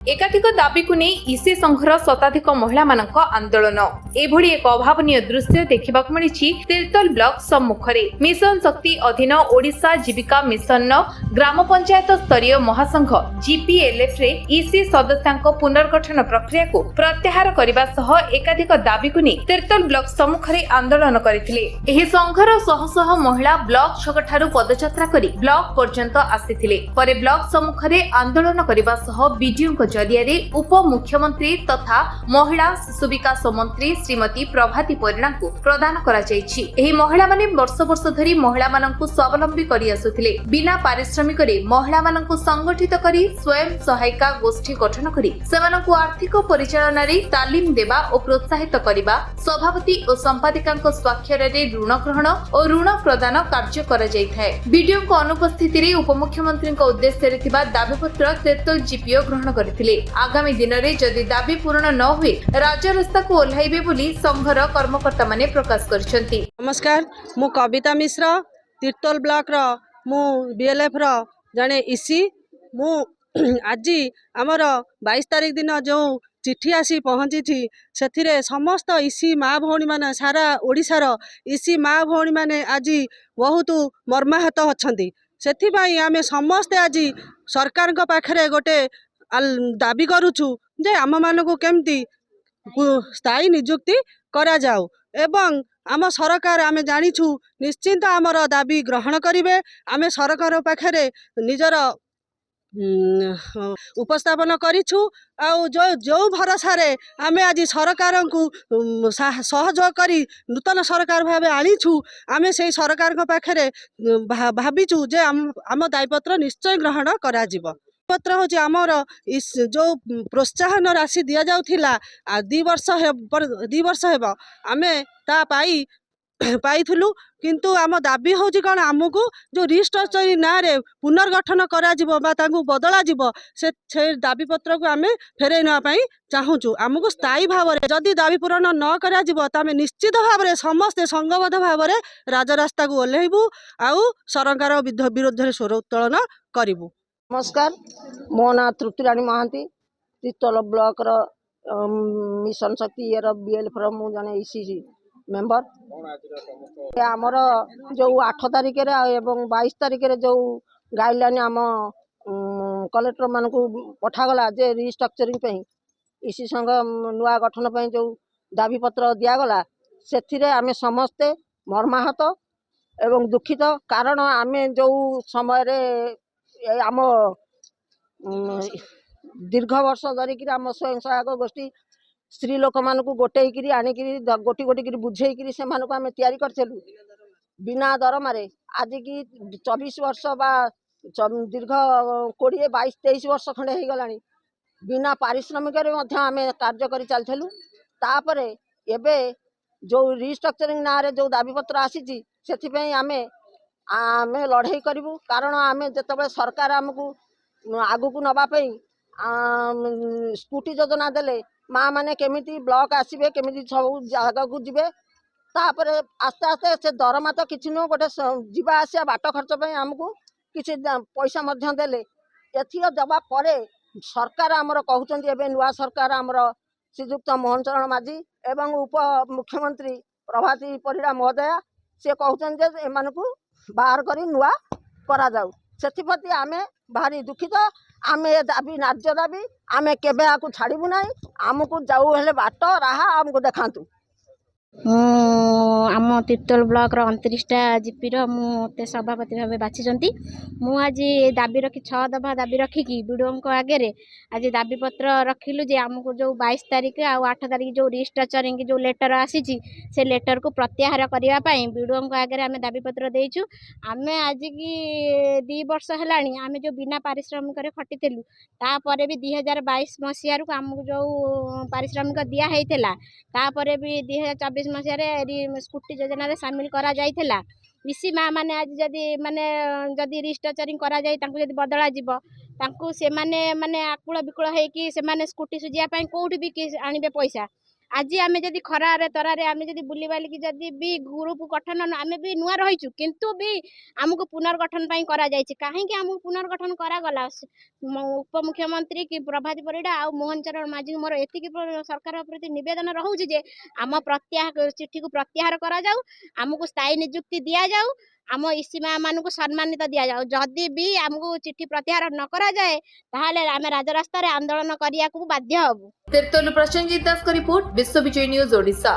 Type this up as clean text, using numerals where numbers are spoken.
एकाधिक दाबी को नहीं इसी संघर शताधिक महिला मानक आंदोलन एभली एक अभावनीय दृश्य देखा मिली तिर्तोल ब्लॉक सम्मुख में मिशन शक्ति अधीन ओडिशा जीविका मिशन ग्राम पंचायत स्तरीय महासंघ जीपीएलएफ रे इसी सदस्यों पुनर्गठन प्रक्रिया को प्रत्याहार करने सह एकाधिक दाबी को नहीं तिर्तोल ब्लॉक सम्मुख में आंदोलन करते संघर शह शह महिला ब्लॉक छक ठारू पदयात्रा कर ब्लॉक पर्यंत आसी ब्लॉक सम्मुख में आंदोलन करने सह बीडीओ जरिया उप मुख्यमंत्री तथा महिला शिशु विकास मंत्री श्रीमती प्रभाती परिणा को प्रदान करा जायछि। एही महिला माने वर्ष वर्ष धरी महिला माननकु स्वावलंबी करि आसुथिले बिना पारिश्रमिक रे महिला माननकु संगठित करी स्वयं सहायिका गोष्ठी गठन करी सेमानकु आर्थिक परिचालन रे तालीम देबा और प्रोत्साहित करिबा सभापति और संपादिकांक स्वाक्षर रे ऋण ग्रहण और ऋण प्रदान कार्य करा जायथाय। बीडीओ को अनुपस्थिति रे उप मुख्यमंत्री उद्देश्य रे थिबा दाबीपत्र तिर्तोल जीपीओ ग्रहण करथिले। आगामी दिन में जदि दाबी पूर्ण न हुए राजरास्ता को ओह्लाइबे बोली संघर कर्मकर्ता माने प्रकाश करछंती। नमस्कार, मु कविता मिश्र तिर्तोल ब्लॉक रो मु बीएलएफ रो जने इसी मु आज आमर 22 तारीख दिन जो चिठी आसी पहुँची थी से समस्त इसी माँ भौणी मैंने सारा ओडिशार इसी माँ भौणी मैंने आज बहुत मर्माहत अच्छा से आम समस्ते आज सरकार पाखे गोटे दाबी करुचु जे आम मानक केमती स्थायी नियुक्ति करा जाऊ एवं आम सरकार आमे जानिछु निश्चिंत आमर दाबी ग्रहण करिवे। आमे सरकार पाखे निजर उपस्थापन करिछु आउ जो जो भरोसा रे आमे आज सरकार को सहयोग करी नूतन सरकार भावे आनीछु आमे से सरकार पाखे भाविछु जे आम दायीपत्र निश्चय ग्रहण करा जिवो। पत्र हूँ आमर जो प्रोत्साहन राशि दि जाउथिला 2 वर्ष हेब आमे ता पाइथुलु किंतु आम दाबी हूँ कौन आमको जो रिस्ट्रक्चरिंग ना रे पुनर्गठन करा जिवो बा तांको बदला जिवो से दाबी पत्र को आमे फेरई ना चाहूँ। आमको स्थायी भाव में जदि दाबी पूरण न करा जिवो तामे निश्चित भाव में समस्ते संघबद्ध भाव में राजरास्ता को ओह्लैबू आउ सरकार विरोध में स्वर उत्तोलन करिबू। नमस्कार, मो ना तृप्तिराणी महांती तिर्तोल ब्लॉक रो मिशन शक्ति ये बीएलएफ रो मु जने इसी मेंबर आमर जो 8 तारिख रे एवं 22 तारिख रे जो गाइडलाइन आम कलेक्टर मान को पठागला जे रिस्ट्रक्चरिंग पे इसी संघ नुआ गठन पे जो दाबी पत्र दिगला से आमे समस्ते मर्माहत एवं दुखित कारण आमे जो समय रे आम दीर्घ वर्ष धरिक आम स्वयं सहायक गोष्ठी स्त्री लोक मान गोटे आणिक गोटी गोटी बुझे से आम तैयारी करूँ बिना दरमारे आज की 24 वर्ष बा दीर्घ 20-22-23 वर्ष खंडे हो गला बिना पारिश्रमिक आम कार्य कर चलू तापर एबे जो रिस्ट्रक्चरिंग ना रे जो दाबी पत्र आसी से आम लड़ाई करूँ कारण आम जो सरकार आमको आगु को नवाई स्कूटी योजना देले माँ मैंने केमिति ब्लॉक आसबे केमिति सब जगह को जीवे तापर आस्ते आस्ते से दरमा तो किसी नुह गोटे जीवा आसिया बाट खर्च पे आमको किसी पैसा मध्य देले एथि दबा परे सरकार आमर कहते नुआ सरकार आमर श्रीजुक्त मोहन चरण माझी एवं उप मुख्यमंत्री प्रभाती परिड़ा महोदया से कहते एमान को बाहर करी नुआ करा जाऊ से आमे भारी दुखित आमे दाबी नार्य दाबी आमे केबे आकु छाड़बू ना आमको जाऊ हेले बाट राहा आमको देखातु। आम तिर्तोल ब्लॉक रो 29टा जीपी रो मुते सभापति भाव बाछिजंती मु आज दाबी रखी 6 दफा दाबी रखिकी बीडीओ आगे आज दाबी पत्र रखिलु जे आमको जो 22 तारीख आ 8 तारीख जो रिस्ट्रक्चरिंग जो लेटर आसी से लेटर को प्रत्याहार करने बीडीओ आगे आम दाबी पत्र देचु। आम आज की 2 वर्ष हेलानी आम जो बिना पारिश्रमिक खटिलु तापर भी 2022 मसीह आमको जो पारिश्रमिक दिया तापर भी 2024 मसीह स्कूटी योजना रे सामिल करा जाइथिला। इसी माँ माने आज जदि माने जदि रिस्ट्रक्चरिंग करा जाय तांको जदि बदला जिवो तांको से माने माने आकुल बिकुल है कि से माने स्कूटी सुजिया पई कोठी भी कि आनिबे पैसा आज आम जदि खरारे तरारे आम जदि बुली बालिकी जदि भी ग्रुप गठन आम भी नुआ रहीचु किंतु भी आमको पुनर्गठन करा जायछि कहीं आमको पुनर्गठन करागला उपमुख्यमंत्री कि प्रभात परिड़ा आ मोहन चरण माझी मोर एतिकी सरकार प्रति निवेदन रहउछि जे आम प्रत्याहार चिट्ठी को प्रत्याहार करा जाऊ आमको स्थायी नियुक्ति दिया जाऊ आम इसीमा मान को सम्मानित दिया जाऊ जदि भी आमको चिट्ठी प्रत्याहार न करा जाए ताहले आम राजरास्ता आंदोलन करिया को बाध्य हबु। तिर्तोल प्रसंजित दास का रिपोर्ट विश्व विजय न्यूज ओडिशा।